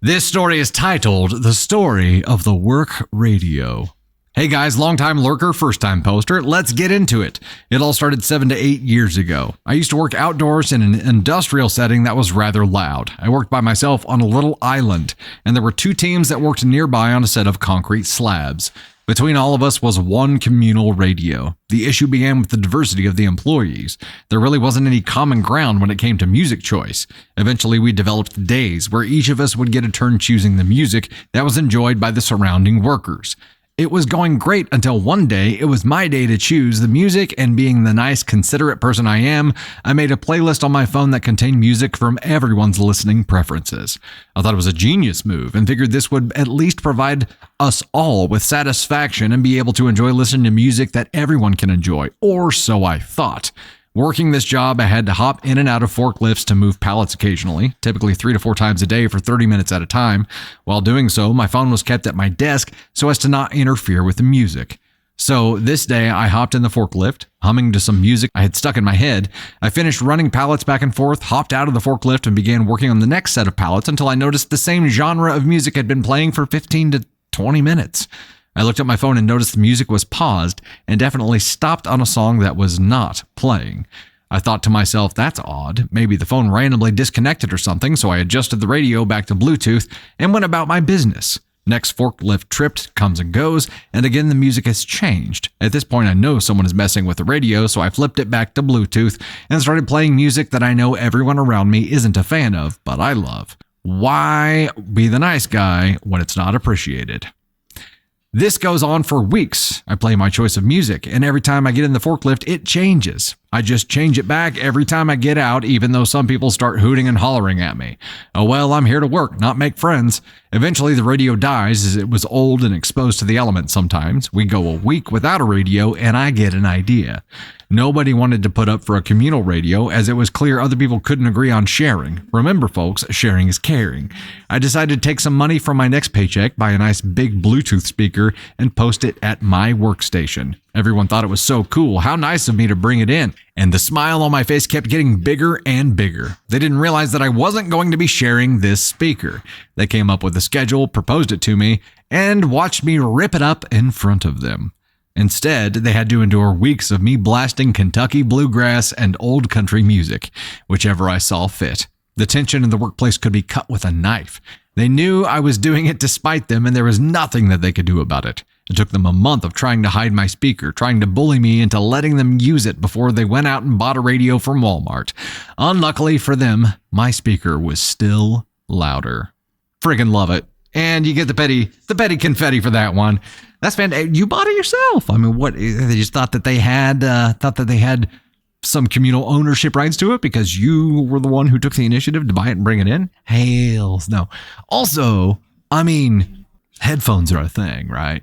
This story is titled The Story of the Work Radio. Hey guys, long-time lurker, first-time poster. Let's get into it. It all started 7 to 8 years ago. I used to work outdoors in an industrial setting that was rather loud. I worked by myself on a little island, and there were 2 teams that worked nearby on a set of concrete slabs. Between all of us was one communal radio. The issue began with the diversity of the employees. There really wasn't any common ground when it came to music choice. Eventually, we developed days where each of us would get a turn choosing the music that was enjoyed by the surrounding workers. It was going great until one day it was my day to choose the music, and being the nice, considerate person I am, I made a playlist on my phone that contained music from everyone's listening preferences. I thought it was a genius move and figured this would at least provide us all with satisfaction and be able to enjoy listening to music that everyone can enjoy, or so I thought. Working this job, I had to hop in and out of forklifts to move pallets occasionally, typically 3 to 4 times a day for 30 minutes at a time. While doing so, my phone was kept at my desk so as to not interfere with the music. So this day, I hopped in the forklift, humming to some music I had stuck in my head. I finished running pallets back and forth, hopped out of the forklift, and began working on the next set of pallets until I noticed the same genre of music had been playing for 15 to 20 minutes. I looked at my phone and noticed the music was paused and definitely stopped on a song that was not playing. I thought to myself, that's odd. Maybe the phone randomly disconnected or something, so I adjusted the radio back to Bluetooth and went about my business. Next forklift tripped, comes and goes, and again the music has changed. At this point, I know someone is messing with the radio, so I flipped it back to Bluetooth and started playing music that I know everyone around me isn't a fan of, but I love. Why be the nice guy when it's not appreciated? This goes on for weeks. I play my choice of music, and every time I get in the forklift, it changes. I just change it back every time I get out, even though some people start hooting and hollering at me. Oh well, I'm here to work, not make friends. Eventually, the radio dies as it was old and exposed to the elements sometimes. We go a week without a radio, and I get an idea. Nobody wanted to put up for a communal radio, as it was clear other people couldn't agree on sharing. Remember, folks, sharing is caring. I decided to take some money from my next paycheck, buy a nice big Bluetooth speaker, and post it at my workstation. Everyone thought it was so cool. How nice of me to bring it in. And the smile on my face kept getting bigger and bigger. They didn't realize that I wasn't going to be sharing this speaker. They came up with a schedule, proposed it to me, and watched me rip it up in front of them. Instead, they had to endure weeks of me blasting Kentucky bluegrass and old country music, whichever I saw fit. The tension in the workplace could be cut with a knife. They knew I was doing it despite them, and there was nothing that they could do about it. It took them a month of trying to hide my speaker, trying to bully me into letting them use it before they went out and bought a radio from Walmart. Unluckily for them, my speaker was still louder. Friggin' love it. And you get the petty confetti for that one. That's fantastic. You bought it yourself. I mean, what? They just thought that they had some communal ownership rights to it because you were the one who took the initiative to buy it and bring it in? Hails no. Also, I mean, headphones are a thing, right?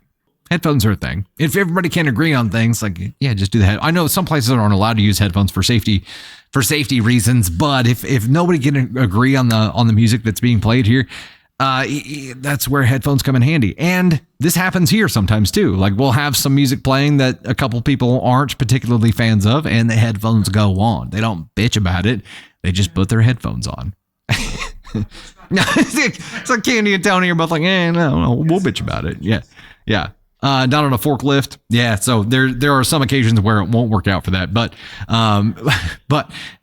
Headphones are a thing. If everybody can agree on things, like, yeah, just do the head. I know some places aren't allowed to use headphones for safety reasons, but if nobody can agree on the music that's being played here, that's where headphones come in handy. And this happens here sometimes too. Like, we'll have some music playing that a couple people aren't particularly fans of, and the headphones go on. They don't bitch about it. They just put their headphones on. It's like Candy and Tony are both like, no, we'll bitch about it. Yeah. Not on a forklift. Yeah. So there are some occasions where it won't work out for that. But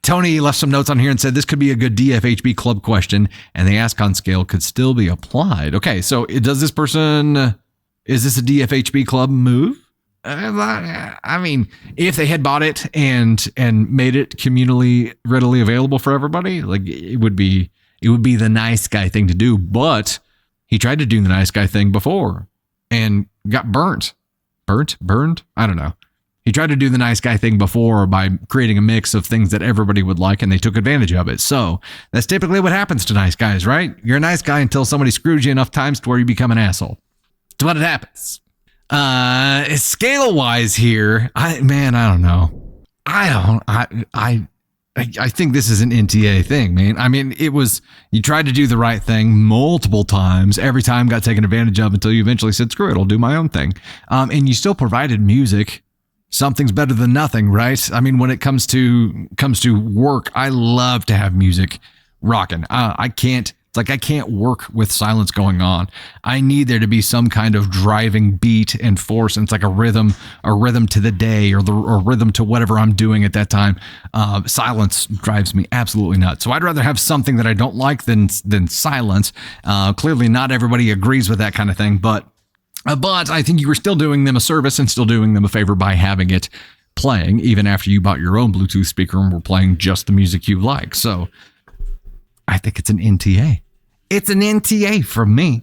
Tony left some notes on here and said this could be a good DFHB club question, and the Ascon scale could still be applied. Okay. So is this a DFHB club move? I mean, if they had bought it and made it communally readily available for everybody, like it would be the nice guy thing to do. But he tried to do the nice guy thing before and got burned. I don't know. He tried to do the nice guy thing before by creating a mix of things that everybody would like, and they took advantage of it. So that's typically what happens to nice guys, right? You're a nice guy until somebody screws you enough times to where you become an asshole. That's what it happens. Scale wise here, I don't know. I think this is an NTA thing, man. I mean, you tried to do the right thing multiple times. Every time got taken advantage of until you eventually said, screw it, I'll do my own thing. And you still provided music. Something's better than nothing, right? I mean, when it comes to work, I love to have music rocking. I can't It's like I can't work with silence going on. I need there to be some kind of driving beat and force. And it's like a rhythm to the day or rhythm to whatever I'm doing at that time. Silence drives me absolutely nuts. So I'd rather have something that I don't like than silence. Clearly, not everybody agrees with that kind of thing, but I think you were still doing them a service and still doing them a favor by having it playing, even after you bought your own Bluetooth speaker and were playing just the music you like. So I think it's an NTA. It's an NTA from me.